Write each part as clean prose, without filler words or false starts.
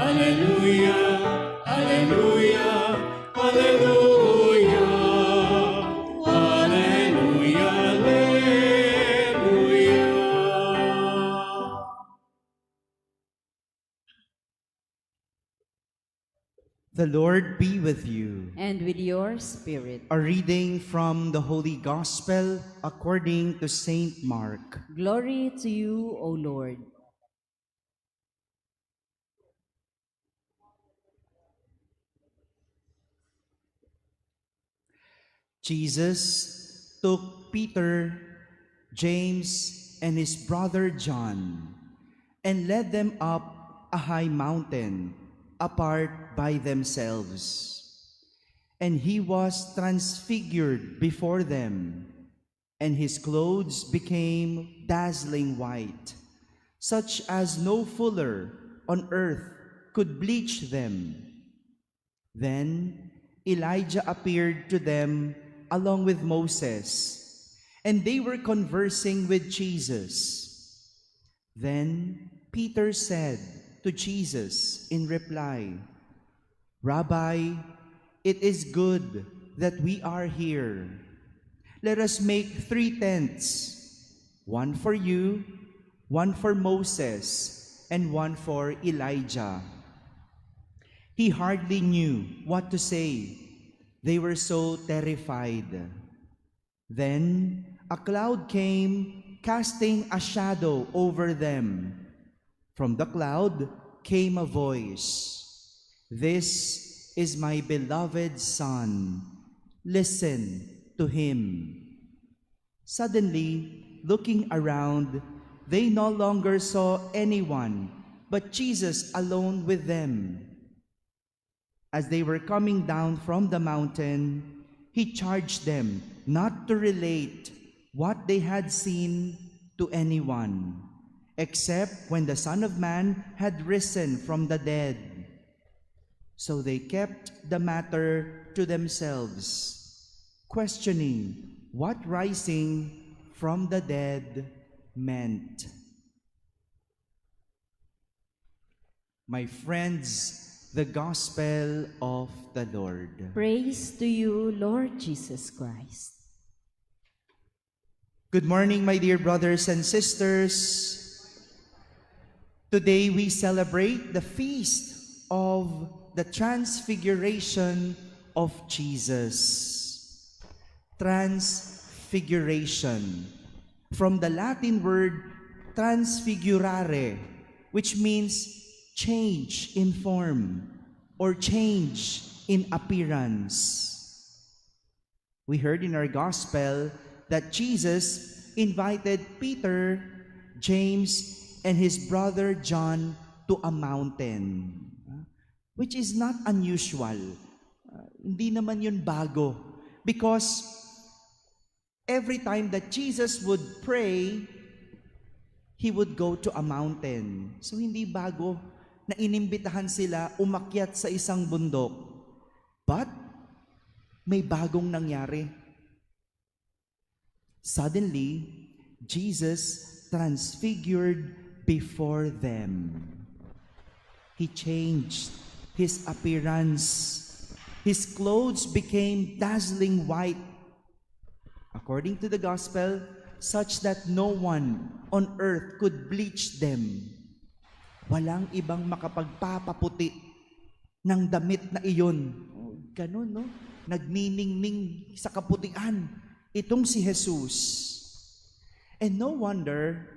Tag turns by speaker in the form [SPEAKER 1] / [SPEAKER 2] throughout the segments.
[SPEAKER 1] Alleluia, Alleluia, Alleluia, Alleluia, Alleluia.
[SPEAKER 2] The Lord be with you.
[SPEAKER 3] And with your spirit.
[SPEAKER 2] A reading from the Holy Gospel according to Saint Mark.
[SPEAKER 3] Glory to you, O Lord.
[SPEAKER 2] Jesus took Peter, James, and his brother John and led them up a high mountain apart by themselves. And he was transfigured before them, and his clothes became dazzling white, such as no fuller on earth could bleach them. Then Elijah appeared to them along with Moses, and they were conversing with Jesus. Then Peter said to Jesus in reply, "Rabbi, it is good that we are here. Let us make 3 tents, one for you, one for Moses, and one for Elijah." He hardly knew what to say. They were so terrified. Then a cloud came, casting a shadow over them. From the cloud came a voice, "This is my beloved Son. Listen to him." Suddenly, looking around, they no longer saw anyone but Jesus alone with them. As they were coming down from the mountain, he charged them not to relate what they had seen to anyone, except when the Son of Man had risen from the dead. So they kept the matter to themselves, questioning what rising from the dead meant. My friends, the Gospel of the Lord.
[SPEAKER 3] Praise to you, Lord Jesus Christ.
[SPEAKER 2] Good morning, my dear brothers and sisters. Today we celebrate the feast of the Transfiguration of Jesus. Transfiguration, from the Latin word transfigurare, which means change in form or change in appearance. We heard in our gospel that Jesus invited Peter, James, and his brother John to a mountain, which is not unusual. Hindi naman yun bago, because every time that Jesus would pray, he would go to a mountain. So hindi bago na inimbitahan sila umakyat sa isang bundok. But may bagong nangyari. Suddenly, Jesus transfigured before them. He changed his appearance. His clothes became dazzling white, according to the gospel, such that no one on earth could bleach them. Walang ibang makapagpapaputi ng damit na iyon. Oh, ganun, no? Nagniningning sa kaputian itong si Jesus. And no wonder,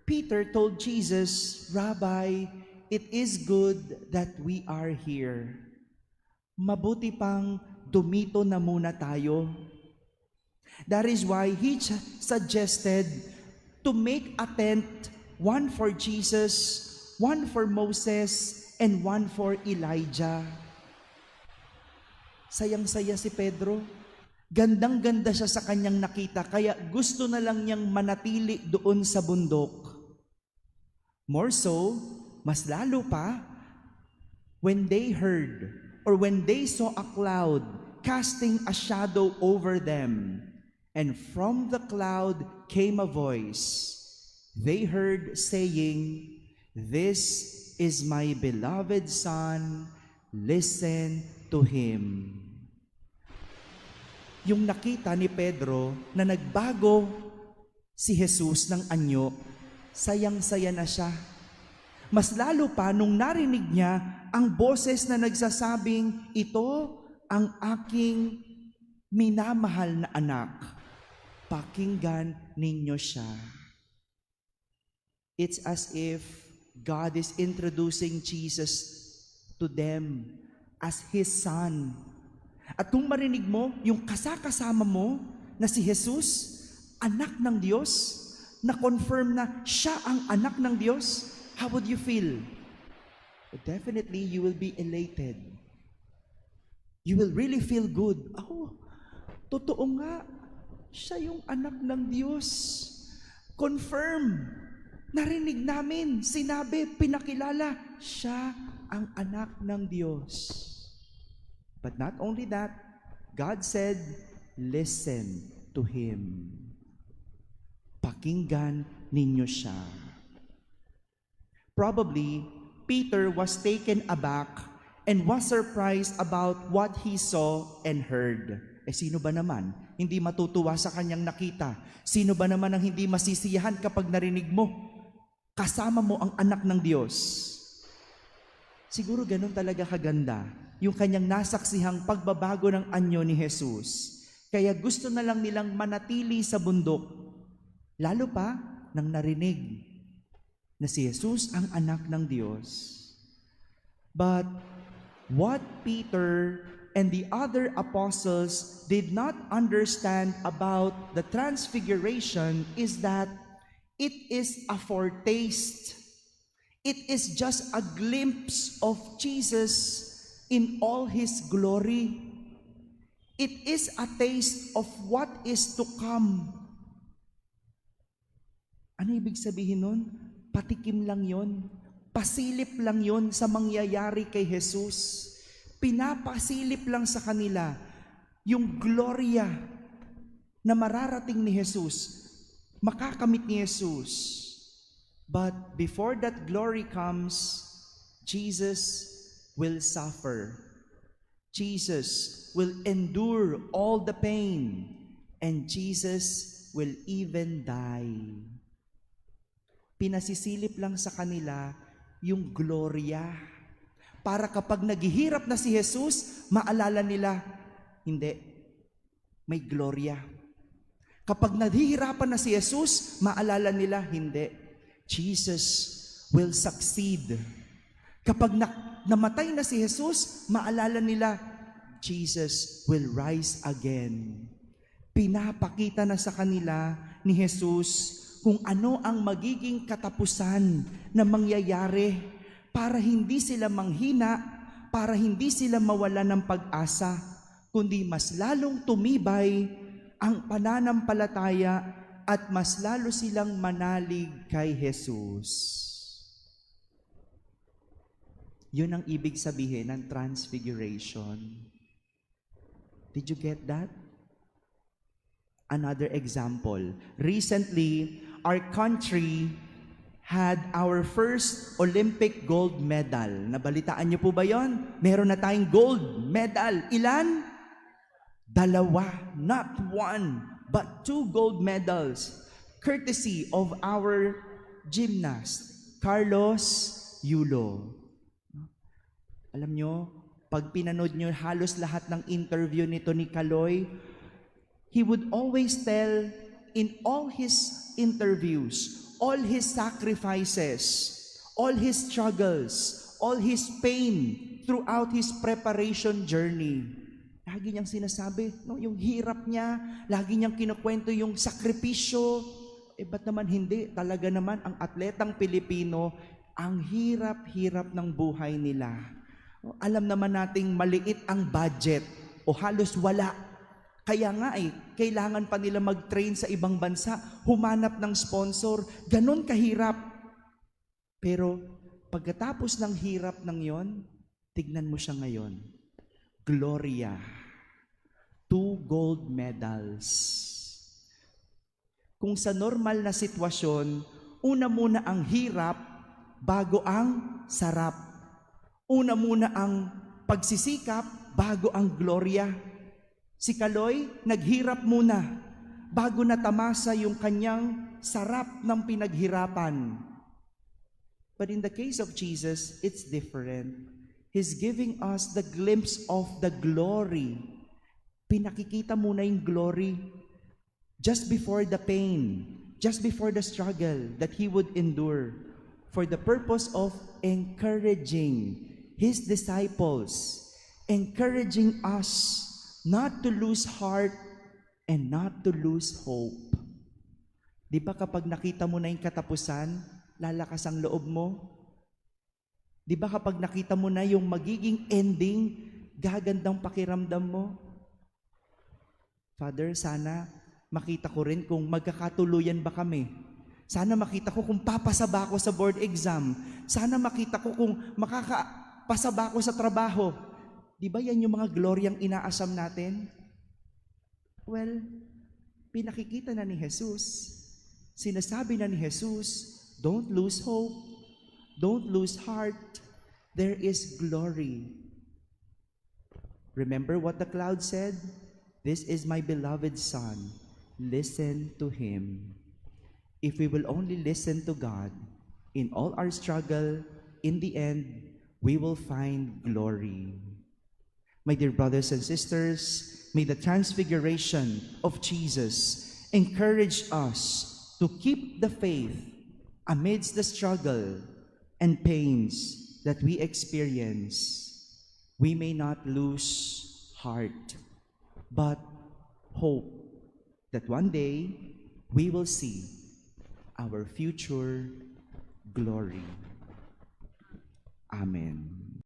[SPEAKER 2] Peter told Jesus, "Rabbi, it is good that we are here. Mabuti pang dumito na muna tayo." That is why he suggested to make a tent, one for Jesus, one for Moses, and one for Elijah. Sayang-saya si Pedro. Gandang-ganda siya sa kanyang nakita, kaya gusto na lang niyang manatili doon sa bundok. More so, mas lalo pa, when they heard or when they saw a cloud casting a shadow over them, and from the cloud came a voice. They heard saying, "This is my beloved Son, listen to Him. Yung nakita ni Pedro na nagbago si Jesus ng anyo, sayang-saya na siya. Mas lalo pa nung narinig niya ang boses na nagsasabing, ito ang aking minamahal na anak. Pakinggan ninyo siya. It's as if God is introducing Jesus to them as His Son. At kung marinig mo, yung kasakasama mo na si Jesus, anak ng Diyos, na-confirm na siya ang anak ng Diyos, how would you feel? But definitely, you will be elated. You will really feel good. Oh, totoo nga, siya yung anak ng Diyos. Confirm. Narinig namin, sinabi, pinakilala, siya ang anak ng Diyos. But not only that, God said, listen to Him. Pakinggan ninyo siya. Probably, Peter was taken aback and was surprised about what he saw and heard. Sino ba naman hindi matutuwa sa kanyang nakita? Sino ba naman ang hindi masisiyahan kapag narinig mo? Kasama mo ang anak ng Diyos. Siguro ganun talaga kaganda yung kanyang nasaksihang pagbabago ng anyo ni Jesus. Kaya gusto na lang nilang manatili sa bundok. Lalo pa nang narinig na si Jesus ang anak ng Diyos. But what Peter and the other apostles did not understand about the transfiguration is that it is a foretaste. It is just a glimpse of Jesus in all His glory. It is a taste of what is to come. Ano ibig sabihin nun? Patikim lang yon. Pasilip lang yon sa mangyayari kay Jesus. Pinapasilip lang sa kanila yung gloria na mararating ni Jesus, makakamit ni Jesus. But before that glory comes, Jesus will suffer. Jesus will endure all the pain, and Jesus will even die. Pinasisilip lang sa kanila yung gloria. Para kapag naghihirap na si Jesus, maalala nila, hindi, may gloria. Kapag naghihirapan na si Jesus, maalala nila, hindi, Jesus will succeed. Kapag namatay na si Jesus, maalala nila, Jesus will rise again. Pinapakita na sa kanila ni Jesus kung ano ang magiging katapusan na mangyayari para hindi sila manghina, para hindi sila mawala ng pag-asa, kundi mas lalong tumibay ang pananampalataya at mas lalo silang manalig kay Jesus. Yun ang ibig sabihin ng transfiguration. Did you get that? Another example. Recently, our country had our first Olympic gold medal. Nabalitaan niyo po ba yon? Meron na tayong gold medal. Ilan? 2, not 1, but 2 gold medals, courtesy of our gymnast, Carlos Yulo. Alam nyo, pag pinanood nyo halos lahat ng interview nito ni Kaloy, he would always tell in all his interviews, all his sacrifices, all his struggles, all his pain throughout his preparation journey. Lagi niyang sinasabi, no, yung hirap niya, lagi niyang kinukwento yung sakripisyo. Ba't naman hindi? Talaga naman ang atletang Pilipino, ang hirap-hirap ng buhay nila. Alam naman nating maliit ang budget o halos wala. Kaya nga kailangan pa nila mag-train sa ibang bansa, humanap ng sponsor, ganon kahirap. Pero pagkatapos ng hirap ng yon, tignan mo siya ngayon. Gloria. 2 gold medals. Kung sa normal na sitwasyon, una muna ang hirap bago ang sarap. Una muna ang pagsisikap, bago ang gloria. Si Kaloy, naghirap muna, bago natamasa yung kanyang sarap ng pinaghirapan. But in the case of Jesus, it's different. He's giving us the glimpse of the glory. Pinakikita muna yung glory just before the pain, just before the struggle that He would endure, for the purpose of encouraging His disciples, encouraging us not to lose heart and not to lose hope. Di ba kapag nakita mo na yung katapusan, lalakas ang loob mo? Di ba kapag nakita mo na yung magiging ending, gagandang pakiramdam mo? Father, sana makita ko rin kung magkakatuluyan ba kami. Sana makita ko kung papasa ba ako sa board exam. Sana makita ko kung makakapasa ba ako sa trabaho. Di ba yan yung mga gloryang inaasam natin? Well, pinakikita na ni Jesus. Sinasabi na ni Jesus, don't lose hope. Don't lose heart. There is glory. Remember what the cloud said? This is my beloved Son. Listen to Him. If we will only listen to God, in all our struggle, in the end, we will find glory. My dear brothers and sisters, may the transfiguration of Jesus encourage us to keep the faith amidst the struggle and pains that we experience. We may not lose heart, but hope that one day we will see our future glory. Amen.